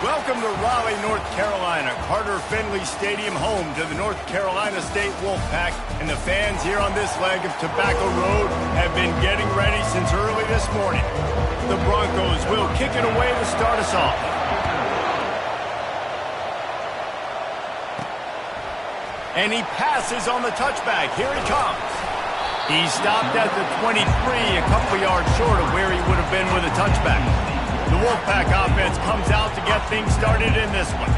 Welcome to Raleigh, North Carolina, Carter Finley Stadium, home to the North Carolina State Wolfpack, and the fans here on this leg of Tobacco Road have been getting ready since early this morning. The Broncos will kick it away to start us off. And he passes on the touchback. Here he comes. He stopped at the 23, a couple yards short of where he would have been with a touchback. The Wolfpack offense comes out to get things started in this one.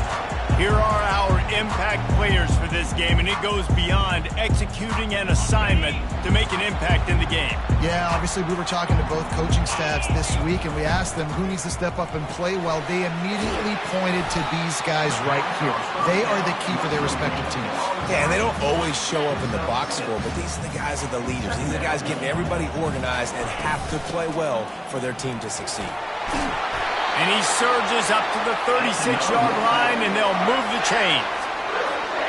Here are our impact players for this game, and it goes beyond executing an assignment to make an impact in the game. Yeah, obviously we were talking to both coaching staffs this week, and we asked them who needs to step up and play well. They immediately pointed to these guys right here. They are the key for their respective teams. Yeah, and they don't always show up in the box score, but these are the guys that are the leaders. These are the guys getting everybody organized and have to play well for their team to succeed. And he surges up to the 36-yard line, and they'll move the chains.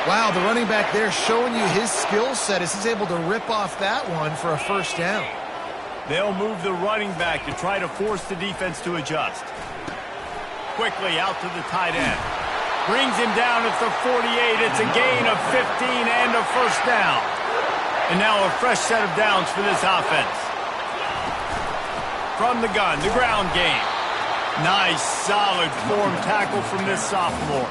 Wow, the running back there showing you his skill set as he's able to rip off that one for a first down. They'll move the running back to try to force the defense to adjust. Quickly out to the tight end. Brings him down at the 48. It's a gain of 15 and a first down. And now a fresh set of downs for this offense. From the gun, the ground game. Nice, solid form tackle from this sophomore.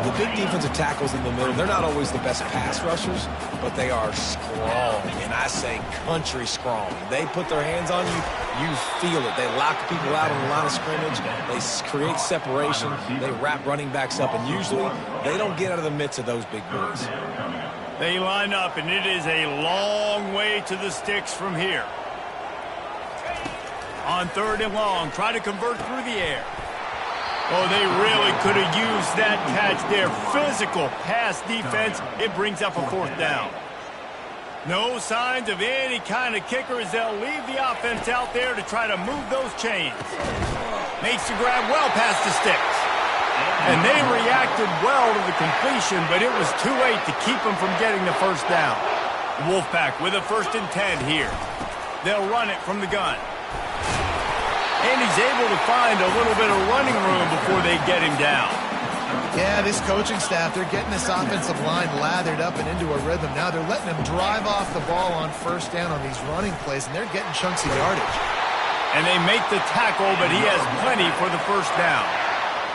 The big defensive tackles in the middle, they're not always the best pass rushers, but they are strong, and I say country strong. They put their hands on you, you feel it. They lock people out on the line of scrimmage. They create separation. They wrap running backs up, and usually they don't get out of the midst of those big boys. They line up, and it is a long way to the sticks from here. On 3rd and long, try to convert through the air. Oh, they really could have used that catch there. Physical pass defense. It brings up a 4th down. No signs of any kind of kicker as they'll leave the offense out there to try to move those chains. Makes the grab well past the sticks. And they reacted well to the completion, but it was too late to keep them from getting the first down. The Wolfpack with a 1st and 10 here. They'll run it from the gun. And he's able to find a little bit of running room before they get him down. Yeah, this coaching staff, they're getting this offensive line lathered up and into a rhythm. Now they're letting them drive off the ball on 1st down on these running plays, and they're getting chunks of yardage. And they make the tackle, but he has plenty for the first down.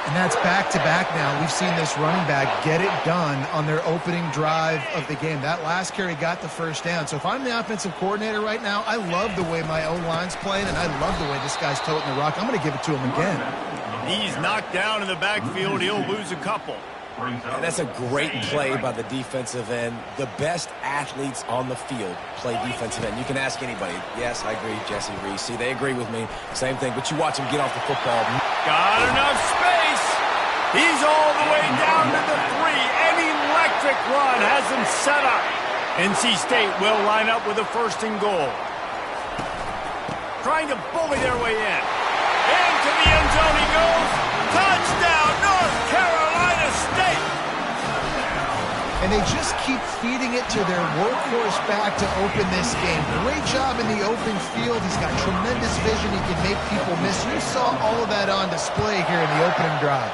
And that's back-to-back now. We've seen this running back get it done on their opening drive of the game. That last carry got the first down. So if I'm the offensive coordinator right now, I love the way my O-line's playing, and I love the way this guy's toting the rock. I'm going to give it to him again. He's knocked down in the backfield. He'll lose a couple. And that's a great play by the defensive end. The best athletes on the field play defensive end. You can ask anybody. Yes, I agree, Jesse Reese. See, they agree with me. Same thing, but you watch him get off the football. Got enough space. He's all the way down to the 3. An electric run has him set up. NC State will line up with a 1st and goal. Trying to bully their way in. Into the end zone he goes. Touchdown, North Carolina State. And they just keep feeding it to their workhorse back to open this game. Great job in the open field. He's got tremendous vision. He can make people miss. You saw all of that on display here in the opening drive.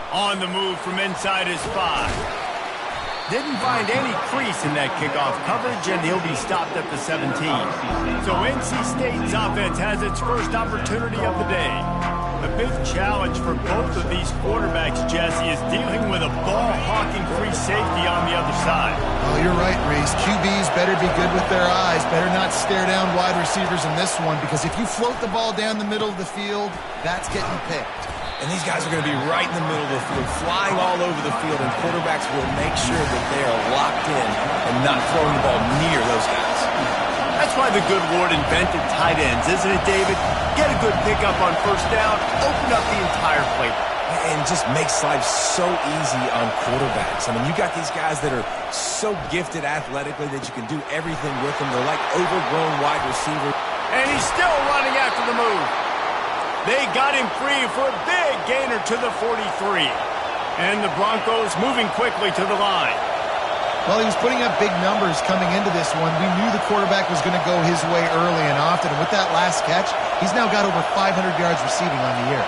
On the move from inside his 5. Didn't find any crease in that kickoff coverage, and he'll be stopped at the 17. So NC State's offense has its first opportunity of the day. The big challenge for both of these quarterbacks, Jesse, is dealing with a ball-hawking free safety on the other side. Oh, you're right, Reese. QBs better be good with their eyes. Better not stare down wide receivers in this one, because if you float the ball down the middle of the field, that's getting picked. And these guys are going to be right in the middle of the field, flying all over the field, and quarterbacks will make sure that they are locked in and not throwing the ball near those guys. That's why the good Lord invented tight ends, isn't it, David? Get a good pickup on 1st down, open up the entire plate. And just makes life so easy on quarterbacks. I mean, you got these guys that are so gifted athletically that you can do everything with them. They're like overgrown wide receivers. And he's still running after the move. They got him free for a big gainer to the 43. And the Broncos moving quickly to the line. Well, he was putting up big numbers coming into this one. We knew the quarterback was going to go his way early and often. And with that last catch, he's now got over 500 yards receiving on the year.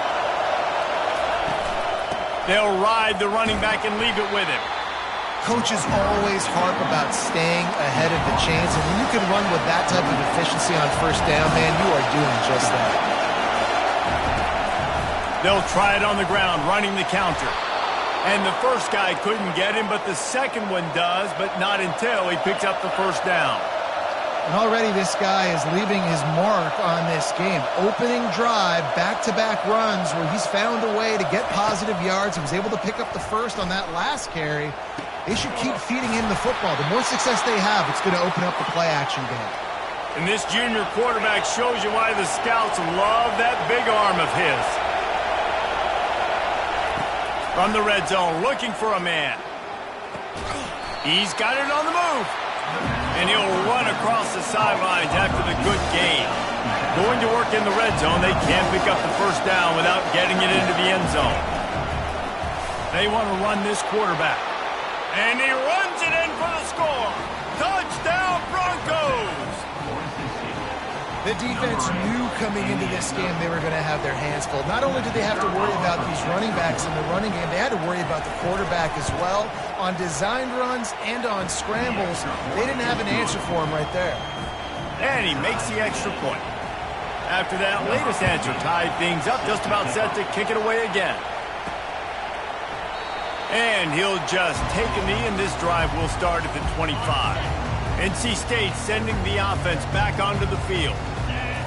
They'll ride the running back and leave it with him. Coaches always harp about staying ahead of the chains. And when you can run with that type of efficiency on first down, man, you are doing just that. They'll try it on the ground, running the counter. And the first guy couldn't get him, but the second one does, but not until he picks up the first down. And already this guy is leaving his mark on this game. Opening drive, back-to-back runs where he's found a way to get positive yards. He was able to pick up the first on that last carry. They should keep feeding him the football. The more success they have, it's going to open up the play-action game. And this junior quarterback shows you why the scouts love that big arm of his. From the red zone, looking for a man. He's got it on the move. And he'll run across the sidelines after the good gain. Going to work in the red zone, they can't pick up the first down without getting it into the end zone. They want to run this quarterback. And he runs it in for the score. Touchdown, Broncos! The defense knew coming into this game they were going to have their hands full. Not only did they have to worry about these running backs in the running game, they had to worry about the quarterback as well. On designed runs and on scrambles, they didn't have an answer for him right there. And he makes the extra point. After that latest answer tied things up, just about set to kick it away again. And he'll just take a knee, and this drive will start at the 25. NC State sending the offense back onto the field.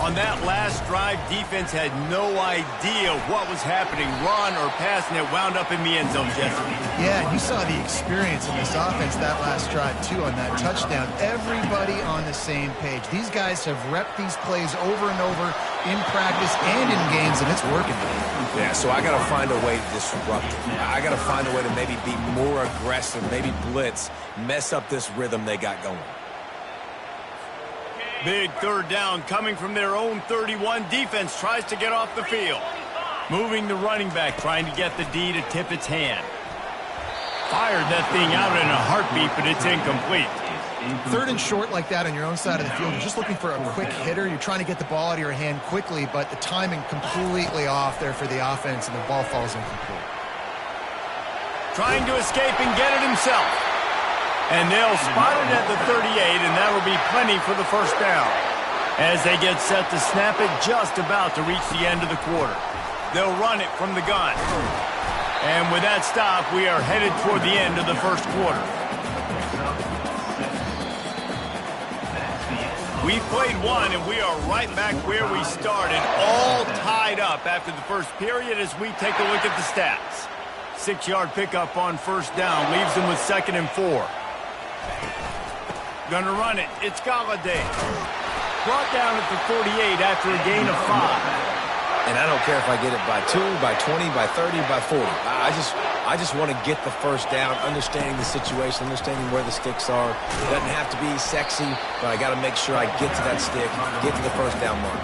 On that last drive, defense had no idea what was happening, run or pass, and it wound up in the end zone, Jesse. Yeah, and you saw the experience in this offense that last drive, too, on that touchdown. Everybody on the same page. These guys have repped these plays over and over in practice and in games, and it's working. Yeah, so I got to find a way to disrupt it. I got to find a way to maybe be more aggressive, maybe blitz, mess up this rhythm they got going. Big third down coming from their own 31. Defense tries to get off the field. Moving the running back, trying to get the D to tip its hand. Fired that thing out in a heartbeat, but it's incomplete. Third and short like that on your own side of the field, you're just looking for a quick hitter. You're trying to get the ball out of your hand quickly, but the timing completely off there for the offense, and the ball falls incomplete. Trying to escape and get it himself. And they'll spot it at the 38, and that'll be plenty for the first down. As they get set to snap it, just about to reach the end of the quarter. They'll run it from the gun. And with that stop, we are headed toward the end of the first quarter. We've played one, and we are right back where we started, all tied up after the first period as we take a look at the stats. 6-yard pickup on first down leaves them with 2nd and 4. Gonna run it. It's Galladay. Brought down at the 48 after a gain of 5. And I don't care if I get it by 2, by 20, by 30, by 40. I just want to get the first down, understanding the situation, understanding where the sticks are. It doesn't have to be sexy, but I got to make sure I get to that stick, get to the first down mark.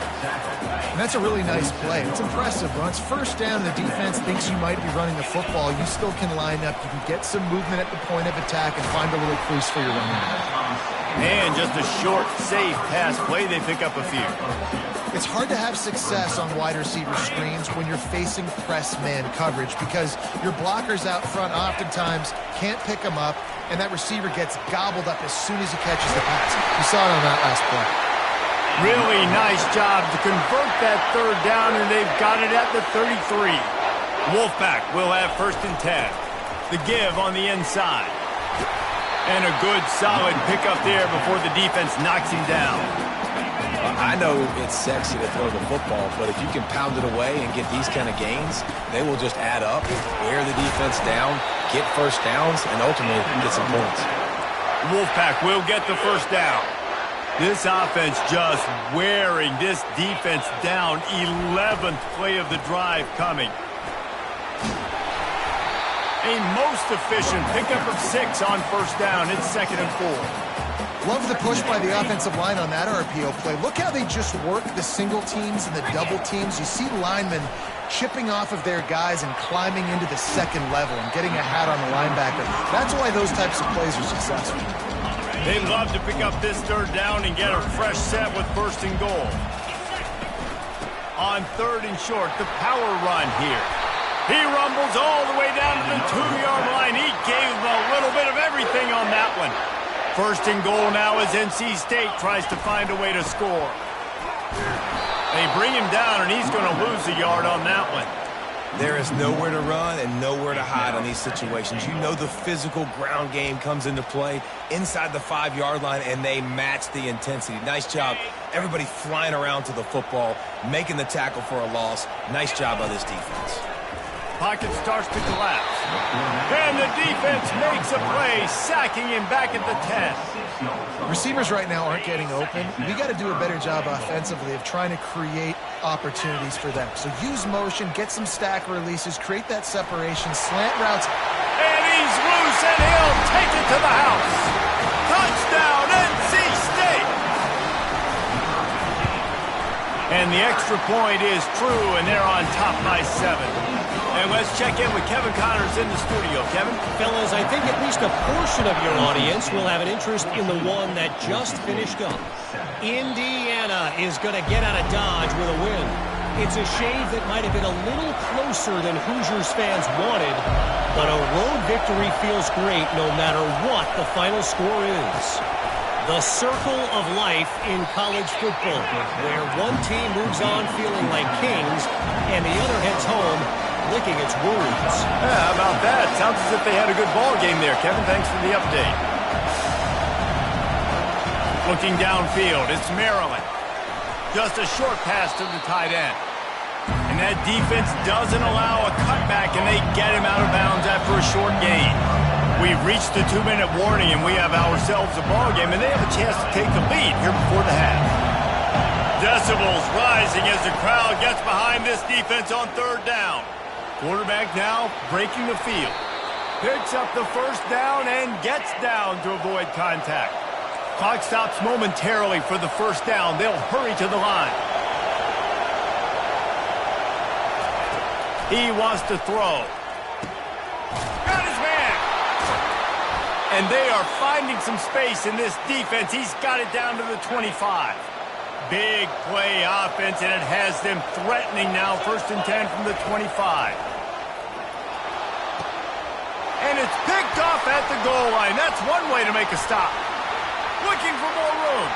And that's a really nice play. It's impressive. Once first down, the defense thinks you might be running the football. You still can line up. You can get some movement at the point of attack and find a little crease for your running back. And just a short, safe pass play. They pick up a few. It's hard to have success on wide receiver screens when you're facing press man coverage because your blockers out front oftentimes can't pick them up, and that receiver gets gobbled up as soon as he catches the pass. You saw it on that last play. Really nice job to convert that third down, and they've got it at the 33. Wolfpack will have 1st and 10. The give on the inside. And a good, solid pickup there before the defense knocks him down. I know it's sexy to throw the football, but if you can pound it away and get these kind of gains, they will just add up, wear the defense down, get first downs, and ultimately get some points. Wolfpack will get the first down. This offense just wearing this defense down. 11th play of the drive coming. A most efficient pickup of 6 on first down. It's 2nd and 4. Love the push by the offensive line on that RPO play. Look how they just work the single teams and the double teams. You see linemen chipping off of their guys and climbing into the second level and getting a hat on the linebacker. That's why those types of plays are successful. They love to pick up this third down and get a fresh set with first and goal. On third and short, the power run here. He rumbles all the way down to the 2-yard line. He gave them a little bit of everything on that one. First and goal now as NC State tries to find a way to score. They bring him down, and he's going to lose a yard on that one. There is nowhere to run and nowhere to hide on these situations. You know the physical ground game comes into play inside the 5-yard line, and they match the intensity. Nice job. Everybody flying around to the football, making the tackle for a loss. Nice job by this defense. Pocket starts to collapse. And the defense makes a play, sacking him back at the 10. Receivers right now aren't getting open. We got to do a better job offensively of trying to create opportunities for them. So use motion, get some stack releases, create that separation, slant routes. And he's loose, and he'll take it to the house. Touchdown, NC State. And the extra point is true, and they're on top by 7. And let's check in with Kevin Connors in the studio. Kevin? Fellas, I think at least a portion of your audience will have an interest in the one that just finished up. Indiana is going to get out of Dodge with a win. It's a shave that might have been a little closer than Hoosiers fans wanted, but a road victory feels great no matter what the final score is. The circle of life in college football, where one team moves on feeling like kings and the other heads home licking its wounds. Yeah, how about that? Sounds as if they had a good ball game there, Kevin. Thanks for the update. Looking downfield, it's Maryland. Just a short pass to the tight end. And that defense doesn't allow a cutback, and they get him out of bounds after a short gain. We've reached the 2-minute warning, and we have ourselves a ball game, and they have a chance to take the lead here before the half. Decibels rising as the crowd gets behind this defense on third down. Quarterback now breaking the field. Picks up the first down and gets down to avoid contact. Clock stops momentarily for the first down. They'll hurry to the line. He wants to throw. Got his man. And they are finding some space in this defense. He's got it down to the 25. Big play offense, and it has them threatening now. First and 10 from the 25. And it's picked off at the goal line. That's one way to make a stop. Looking for more room.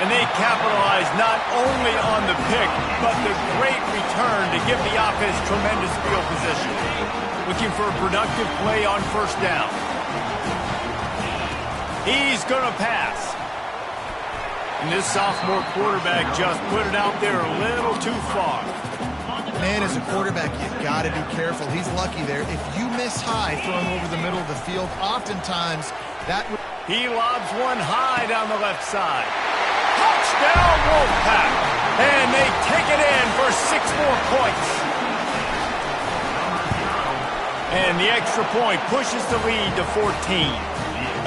And they capitalize not only on the pick, but the great return to give the offense tremendous field position. Looking for a productive play on first down. He's going to pass. And this sophomore quarterback just put it out there a little too far. Man, as a quarterback, you've got to be careful. He's lucky there. If you miss high throwing over the middle of the field, oftentimes that... He lobs one high down the left side. Touchdown, Wolfpack! And they take it in for 6 more points. And the extra point pushes the lead to 14.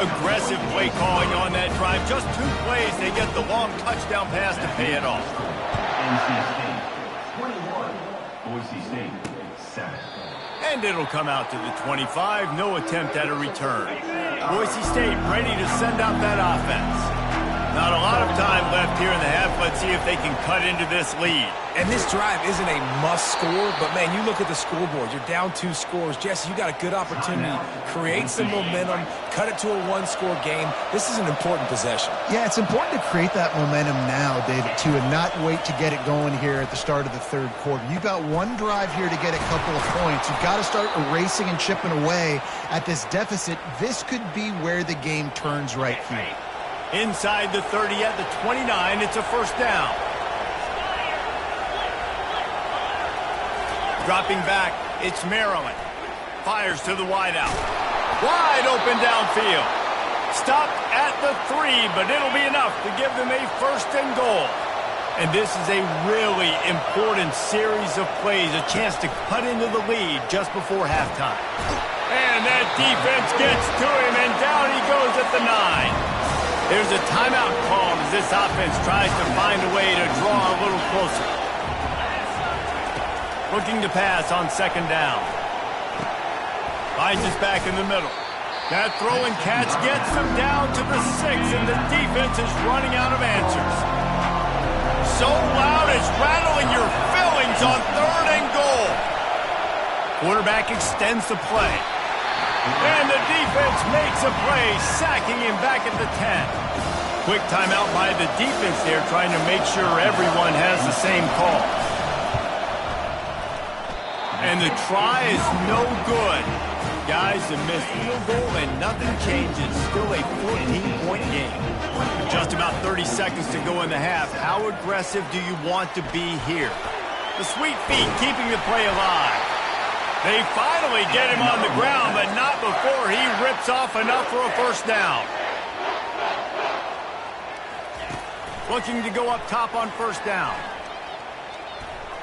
Aggressive play calling on that drive. Just 2 plays, they get the long touchdown pass to pay it off. NC State, 21. Boise State, 7. And it'll come out to the 25. No attempt at a return. Boise State ready to send out that offense. Not a lot of time left here in the half. Let's see if they can cut into this lead. And this drive isn't a must score, but, man, you look at the scoreboard. You're down 2 scores. Jesse, you got a good opportunity. Create some momentum. Cut it to a 1-score game. This is an important possession. Yeah, it's important to create that momentum now, David, too, and not wait to get it going here at the start of the third quarter. You've got one drive here to get a couple of points. You've got to start erasing and chipping away at this deficit. This could be where the game turns right here. Inside the 30 at the 29, it's a first down. Dropping back, it's Maryland. Fires to the wideout. Wide open downfield. Stopped at the 3, but it'll be enough to give them a first and goal. And this is a really important series of plays, a chance to cut into the lead just before halftime. And that defense gets to him, and down he goes at the 9. There's a timeout called as this offense tries to find a way to draw a little closer. Looking to pass on second down. Finds his back in the middle. That throw and catch gets them down to the 6, and the defense is running out of answers. So loud it's rattling your fillings on 3rd and goal. Quarterback extends the play. And the defense makes a play, sacking him back at the 10. Quick timeout by the defense there, trying to make sure everyone has the same call. And the try is no good. Guys, a missed field goal and nothing changes. Still a 14-point game. Just about 30 seconds to go in the half. How aggressive do you want to be here? The sweet feet keeping the play alive. They finally get him on the ground, but not before he rips off enough for a first down. Looking to go up top on first down.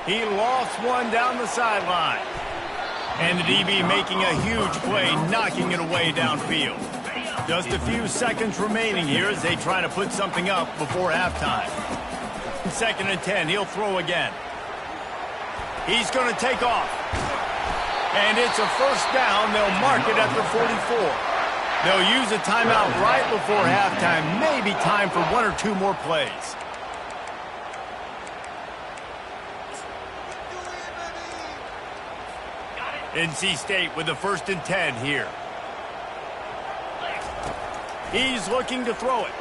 He lost one down the sideline. And the DB making a huge play, knocking it away downfield. Just a few seconds remaining here as they try to put something up before halftime. 2nd and 10, he'll throw again. He's going to take off. And it's a first down. They'll mark it at the 44. They'll use a timeout right before halftime. Maybe time for 1 or 2 more plays. NC State with the 1st and 10 here. He's looking to throw it.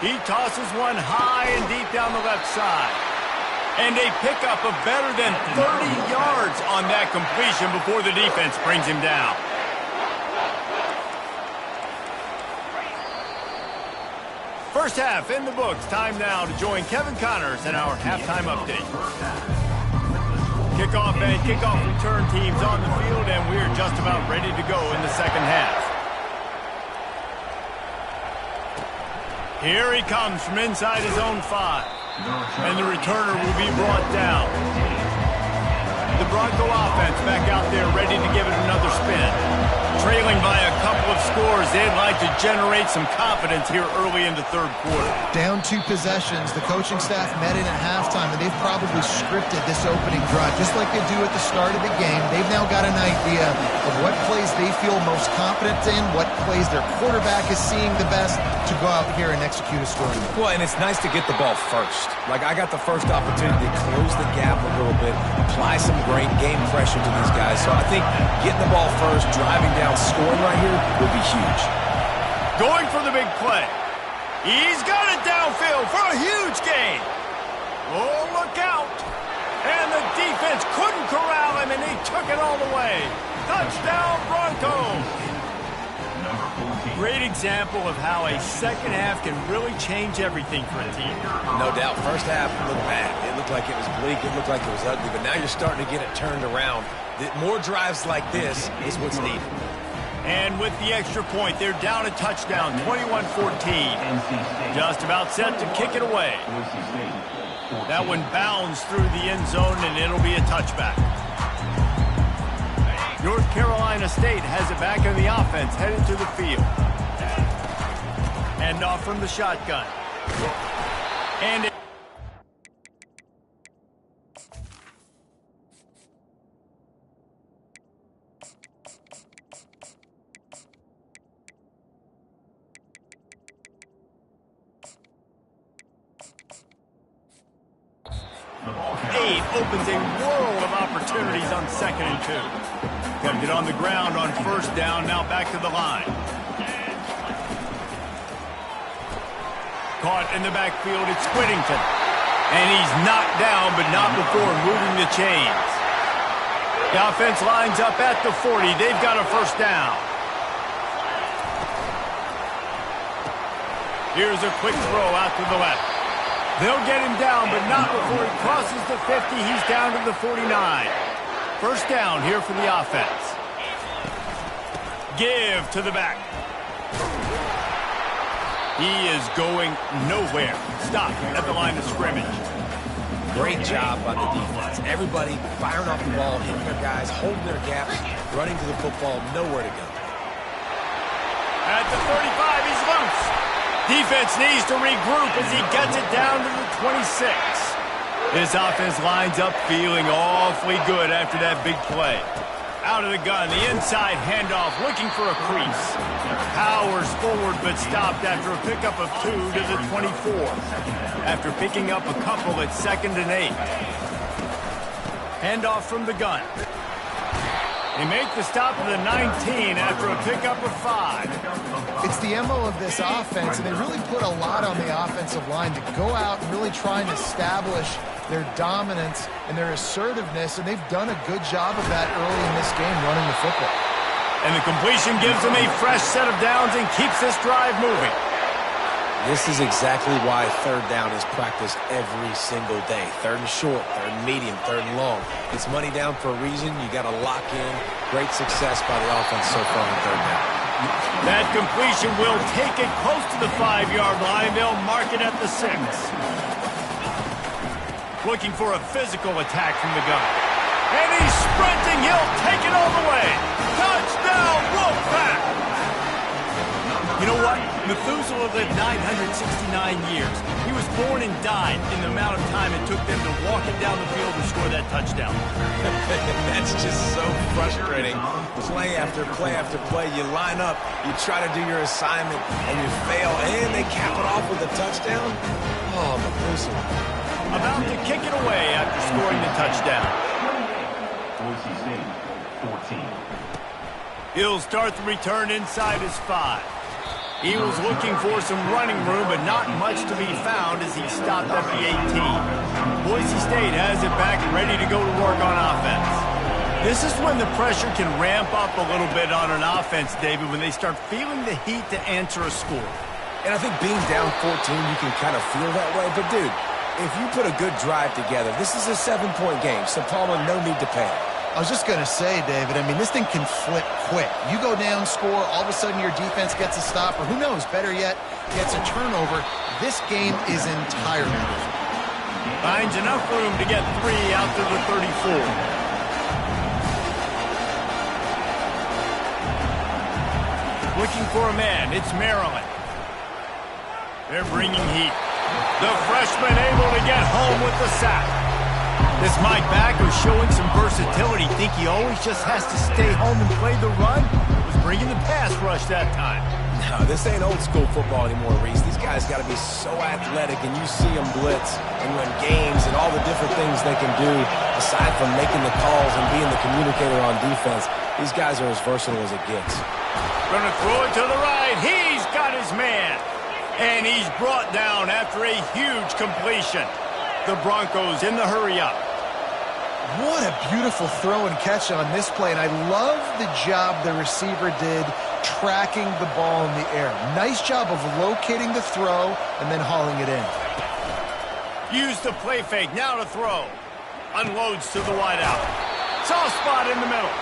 He tosses one high and deep down the left side. And a pickup of better than 30 yards on that completion before the defense brings him down. First half in the books. Time now to join Kevin Connors in our halftime update. Kickoff and kickoff return teams on the field, and we're just about ready to go in the second half. Here he comes from inside his own 5. And the returner will be brought down. The Bronco offense back out there ready to give it another spin. Trailing by a couple of scores, they'd like to generate some confidence here early in the 3rd quarter. Down 2 possessions. The coaching staff met in at halftime, and they've probably scripted this opening drive just like they do at the start of the game. They've now got an idea of what plays they feel most confident in, what plays their quarterback is seeing the best to go out here and execute a scoring. Well, and it's nice to get the ball first. Like, I got the first opportunity to close the gap a little bit, apply some great game pressure to these guys. So I think getting the ball first, driving down, scoring right here will be huge. Going for the big play. He's got it downfield for a huge gain. Oh, look out. And the defense couldn't corral him, and he took it all the way. Touchdown, Broncos. Great example of how a second half can really change everything for a team. No doubt. First half looked bad. It looked like it was bleak. It looked like it was ugly. But now you're starting to get it turned around. More drives like this is what's needed. And with the extra point, they're down a touchdown, 21-14. Just about set to kick it away. That one bounds through the end zone, and it'll be a touchback. North Carolina State has it back in the offense, headed to the field. And off from the shotgun. And opens a world of opportunities on 2nd and 2. Kept it on the ground on first down, now back to the line. Caught in the backfield, it's Whittington. And he's knocked down, but not before moving the chains. The offense lines up at the 40. They've got a first down. Here's a quick throw out to the left. They'll get him down, but not before he crosses the 50. He's down to the 49. First down here for the offense. Give to the back. He is going nowhere. Stop at the line of scrimmage. Great job by the defense. Everybody firing off the ball, hitting their guys, holding their gaps, running to the football, nowhere to go. At the 35, he's loose. Defense needs to regroup as he gets it down to the 26. This offense lines up feeling awfully good after that big play. Out of the gun, the inside handoff, looking for a crease. Powers forward, but stopped after a pickup of 2 to the 24. After picking up a couple at 2nd and 8. Handoff from the gun. They make the stop of the 19 after a pickup of 5. It's the MO of this offense, and they really put a lot on the offensive line to go out and really try and establish their dominance and their assertiveness, and they've done a good job of that early in this game running the football. And the completion gives them a fresh set of downs and keeps this drive moving. This is exactly why 3rd down is practiced every single day. 3rd and short, 3rd and medium, 3rd and long. It's money down for a reason. You got to lock in. Great success by the offense so far on 3rd down. That completion will take it close to the 5-yard line. They'll mark it at the 6. Looking for a physical attack from the gun. And he's sprinting. He'll take it all the way. Touchdown, Wolfpack! You know what? Methuselah lived 969 years. He was born and died in the amount of time it took them to walk it down the field and score that touchdown. That's just so frustrating. Play after play after play. You line up, you try to do your assignment, and you fail, and they cap it off with a touchdown? Oh, Methuselah. About to kick it away after scoring the touchdown. Boise State, 14. He'll start the return inside his 5. He was looking for some running room, but not much to be found as he stopped at the 18. Boise State has it back ready to go to work on offense. This is when the pressure can ramp up a little bit on an offense, David, when they start feeling the heat to answer a score. And I think being down 14, you can kind of feel that way. But, dude, if you put a good drive together, this is a 7-point game, so Palmer, no need to panic. I was just going to say, David, I mean, this thing can flip quick. You go down, score, all of a sudden your defense gets a stop, or who knows, better yet, gets a turnover. This game is entirely different. Finds enough room to get 3 out to the 34. Looking for a man, it's Maryland. They're bringing heat. The freshman able to get home with the sack. This Mike backer showing some versatility. Think he always just has to stay home and play the run? Was bringing the pass rush that time. No, this ain't old school football anymore, Reese. These guys got to be so athletic, and you see them blitz and run games and all the different things they can do aside from making the calls and being the communicator on defense. These guys are as versatile as it gets. Gonna throw it to the right. He's got his man. And he's brought down after a huge completion. The Broncos in the hurry-up. What a beautiful throw and catch on this play, and I love the job the receiver did tracking the ball in the air. Nice job of locating the throw and then hauling it in. Use the play fake, now to throw. Unloads to the wideout. Soft spot in the middle.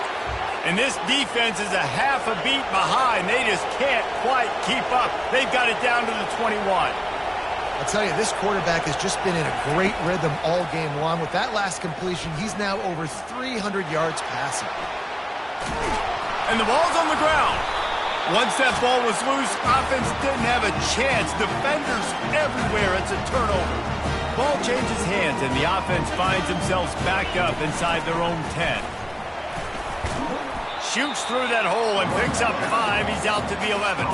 And this defense is a half a beat behind. They just can't quite keep up. They've got it down to the 21. I'll tell you, this quarterback has just been in a great rhythm all game long. With that last completion, he's now over 300 yards passing. And the ball's on the ground. Once that ball was loose, offense didn't have a chance. Defenders everywhere. It's a turnover. Ball changes hands, and the offense finds themselves backed up inside their own 10. Shoots through that hole and picks up 5. He's out to the 11.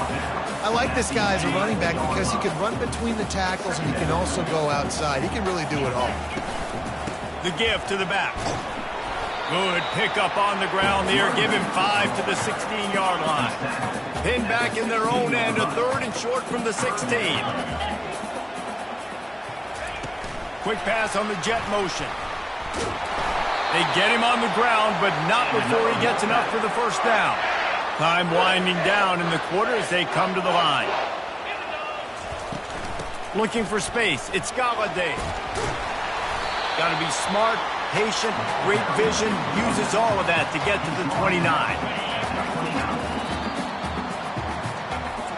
I like this guy as a running back because he can run between the tackles and he can also go outside. He can really do it all. The give to the back. Good pickup on the ground there. Give him 5 to the 16-yard line. Pinned back in their own end, a 3rd and short from the 16. Quick pass on the jet motion. They get him on the ground, but not before he gets enough for the first down. Time winding down in the quarter as they come to the line. Looking for space. It's Galladay. Got to be smart, patient, great vision. Uses all of that to get to the 29.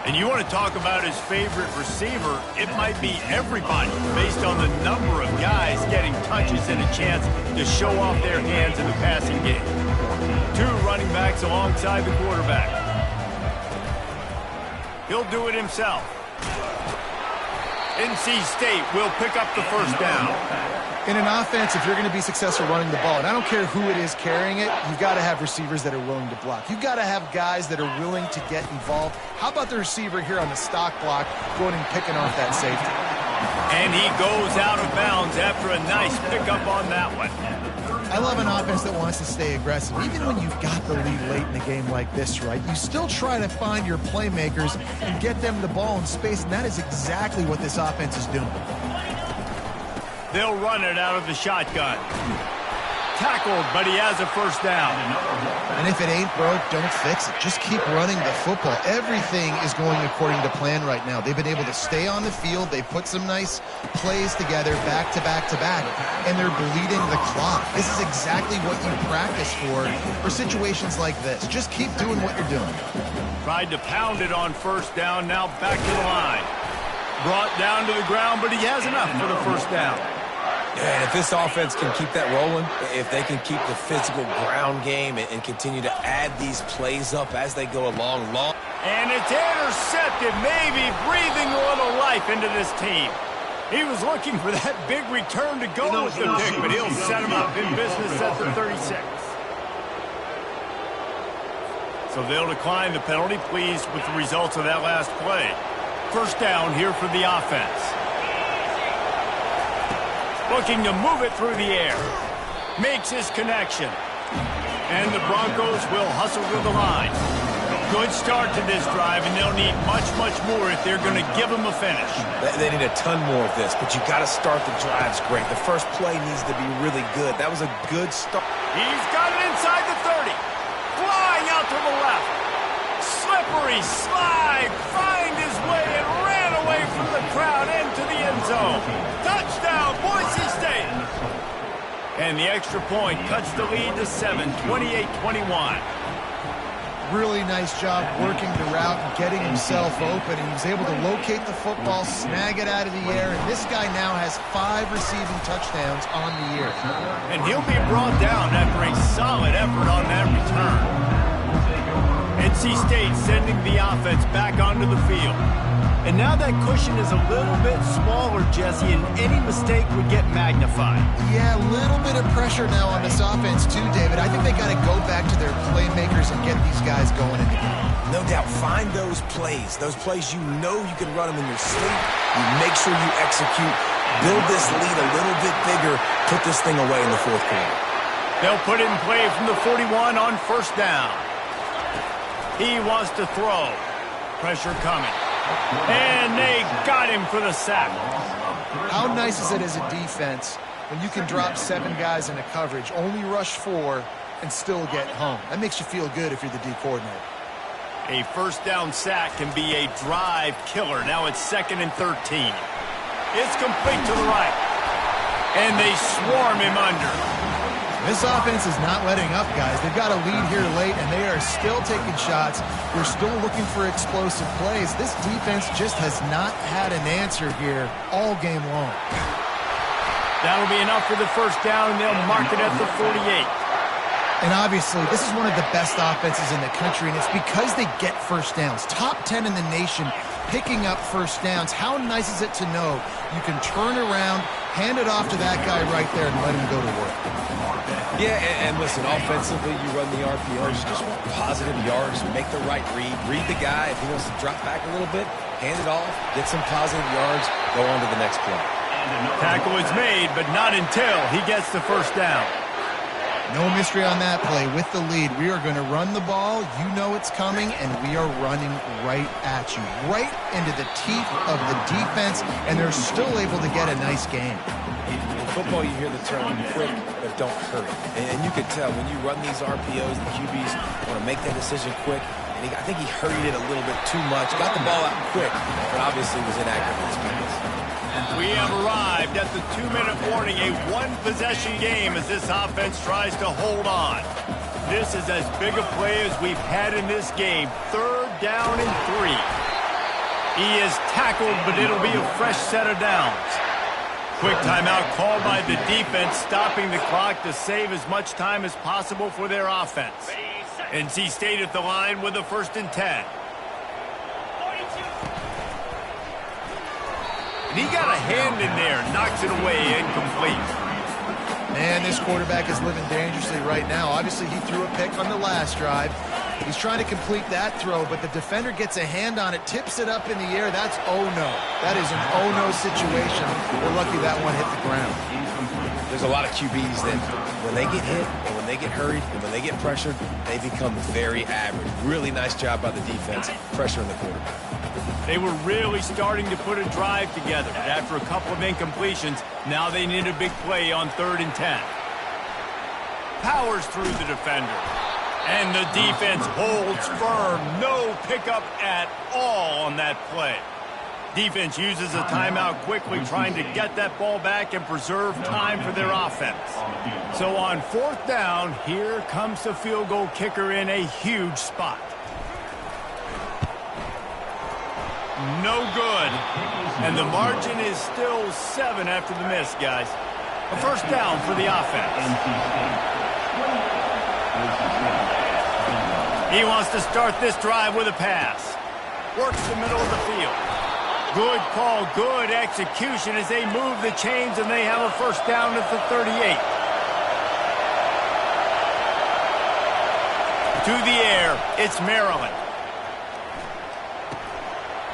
And you want to talk about his favorite receiver, it might be everybody based on the number of guys getting touches and a chance to show off their hands in the passing game. 2 running backs alongside the quarterback. He'll do it himself. NC State will pick up the first down. In an offense, if you're going to be successful running the ball, and I don't care who it is carrying it, you've got to have receivers that are willing to block. You've got to have guys that are willing to get involved. How about the receiver here on the stock block going and picking off that safety? And he goes out of bounds after a nice pickup on that one. I love an offense that wants to stay aggressive. Even when you've got the lead late in a game like this, right, you still try to find your playmakers and get them the ball in space, and that is exactly what this offense is doing. They'll run it out of the shotgun. Tackled, but he has a first down. And if it ain't broke, don't fix it. Just keep running the football. Everything is going according to plan right now. They've been able to stay on the field. They've put some nice plays together back to back to back, and they're bleeding the clock. This is exactly what you practice for situations like this. Just keep doing what you're doing. Tried to pound it on first down, now back to the line. Brought down to the ground, but he has enough for the first down. Yeah, and if this offense can keep that rolling, if they can keep the physical ground game and continue to add these plays up as they go along. And it's intercepted, maybe breathing a little life into this team. He was looking for that big return to go with the pick, but he'll set him up in business at the 36. So they'll decline the penalty, pleased with the results of that last play. First down here for the offense. Looking to move it through the air. Makes his connection. And the Broncos will hustle to the line. Good start to this drive, and they'll need much, much more if they're going to give them a finish. They need a ton more of this, but you got to start the drives great. The first play needs to be really good. That was a good start. He's got it inside the 30. Flying out to the left. Slippery slide. Find his way and ran away from the crowd into the end zone. Touchdown, Boise State. And the extra point cuts the lead to 7, 28-21. Really nice job working the route and getting himself open. He was able to locate the football, snag it out of the air, and this guy now has 5 receiving touchdowns on the year. And he'll be brought down after a solid effort on that return. NC State sending the offense back onto the field. And now that cushion is a little bit smaller, Jesse, and any mistake would get magnified. Yeah, a little bit of pressure now on this offense too, David. I think they got to go back to their playmakers and get these guys going in the game. No doubt, find those plays you know you can run them in your sleep. You make sure you execute, build this lead a little bit bigger, put this thing away in the fourth quarter. They'll put it in play from the 41 on first down. He wants to throw. Pressure coming. And they got him for the sack. How nice is it as a defense when you can drop 7 guys into coverage, only rush 4, and still get home? That makes you feel good if you're the D coordinator. A first down sack can be a drive killer. Now it's 2nd and 13. It's complete to the right. And they swarm him under. This offense is not letting up, guys. They've got a lead here late, and they are still taking shots. They're still looking for explosive plays. This defense just has not had an answer here all game long. That'll be enough for the first down, and they'll mark it at the 48. And obviously, this is one of the best offenses in the country, and it's because they get first downs. Top 10 in the nation picking up first downs. How nice is it to know you can turn around, hand it off to that guy right there, and let him go to work? Yeah, and listen, offensively, you run the RPOs, you just want positive yards, make the right read the guy. If he wants to drop back a little bit, hand it off, get some positive yards, go on to the next play. Tackle is made, but not until he gets the first down. No mystery on that play. With the lead, we are going to run the ball. You know it's coming, and we are running right at you, right into the teeth of the defense, and they're still able to get a nice game. In football, you hear the term quick, but don't hurry. And you can tell when you run these RPOs, the QBs want to make that decision quick. And I think he hurried it a little bit too much. Got the ball out quick, but obviously was inaccurate in his pass. We have arrived at the 2-minute warning, a one-possession game as this offense tries to hold on. This is as big a play as we've had in this game. 3rd down and 3. He is tackled, but it'll be a fresh set of downs. Quick timeout called by the defense, stopping the clock to save as much time as possible for their offense. NC State at the line with a 1st and 10. And he got a hand in there, knocks it away, incomplete. Man, this quarterback is living dangerously right now. Obviously, he threw a pick on the last drive. He's trying to complete that throw, but the defender gets a hand on it, tips it up in the air. That's oh-no. That is an oh-no situation. We're lucky that one hit the ground. There's a lot of QBs that when they get hit and when they get hurried and when they get pressured, they become very average. Really nice job by the defense, pressuring the quarterback. They were really starting to put a drive together, but after a couple of incompletions, now they need a big play on 3rd and 10. Powers through the defender. And the defense holds firm. No pickup at all on that play. Defense uses a timeout quickly, trying to get that ball back and preserve time for their offense. So on 4th down, here comes the field goal kicker in a huge spot. No good. And the margin is still 7 after the miss, guys. A 1st down for the offense. He wants to start this drive with a pass. Works the middle of the field. Good call, good execution as they move the chains and they have a 1st down at the 38. To the air, it's Maryland.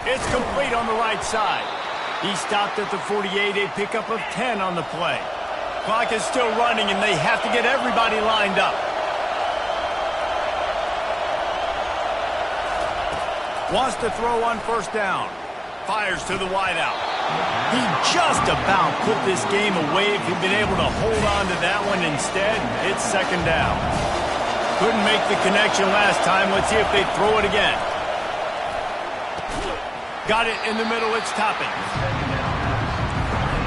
It's complete on the right side. He stopped at the 48, a pickup of 10 on the play. Clock is still running and they have to get everybody lined up. Wants to throw on 1st down. Fires to the wideout. He just about put this game away if he'd been able to hold on to that one. Instead, it's 2nd down. Couldn't make the connection last time. Let's see if they throw it again. Got it in the middle. It's Topping.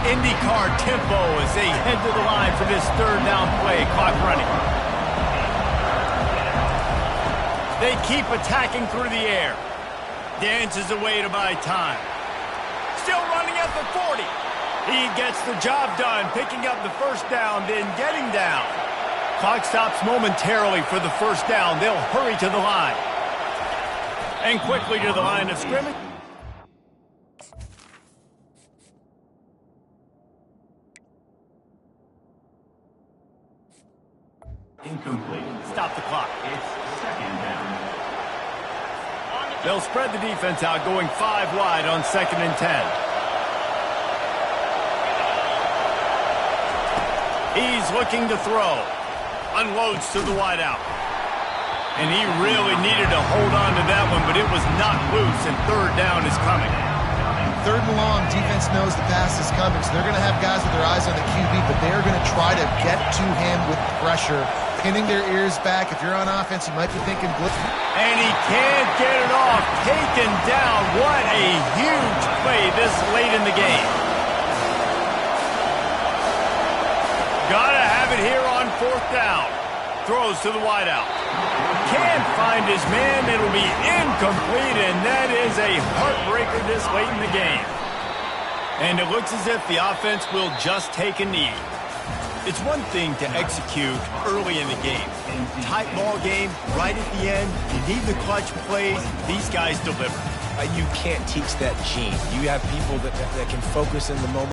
IndyCar tempo as they head to the line for this 3rd down play. Clock running. They keep attacking through the air. Dances away to buy time. Still running at the 40. He gets the job done, picking up the 1st down, then getting down. Clock stops momentarily for the 1st down. They'll hurry to the line. And quickly to the line of scrimmage. Incomplete. Stop the clock. It's 2nd down. They'll spread the defense out, going 5 wide on 2nd and 10. He's looking to throw. Unloads to the wideout. And he really needed to hold on to that one, but it was knocked loose, and 3rd down is coming. 3rd and long, defense knows the pass is coming, so they're going to have guys with their eyes on the QB, but they're going to try to get to him with pressure, pinning their ears back. If you're on offense, you might be thinking blitz. And he can't get it off. Taken down. What a huge play this late in the game. Gotta have it here on 4th down. Throws to the wideout. Can't find his man. It'll be incomplete, and that is a heartbreaker this late in the game. And it looks as if the offense will just take a knee. It's one thing to execute early in the game. Tight ball game, right at the end. You need the clutch plays. These guys deliver. You can't teach that gene. You have people that can focus in the moment.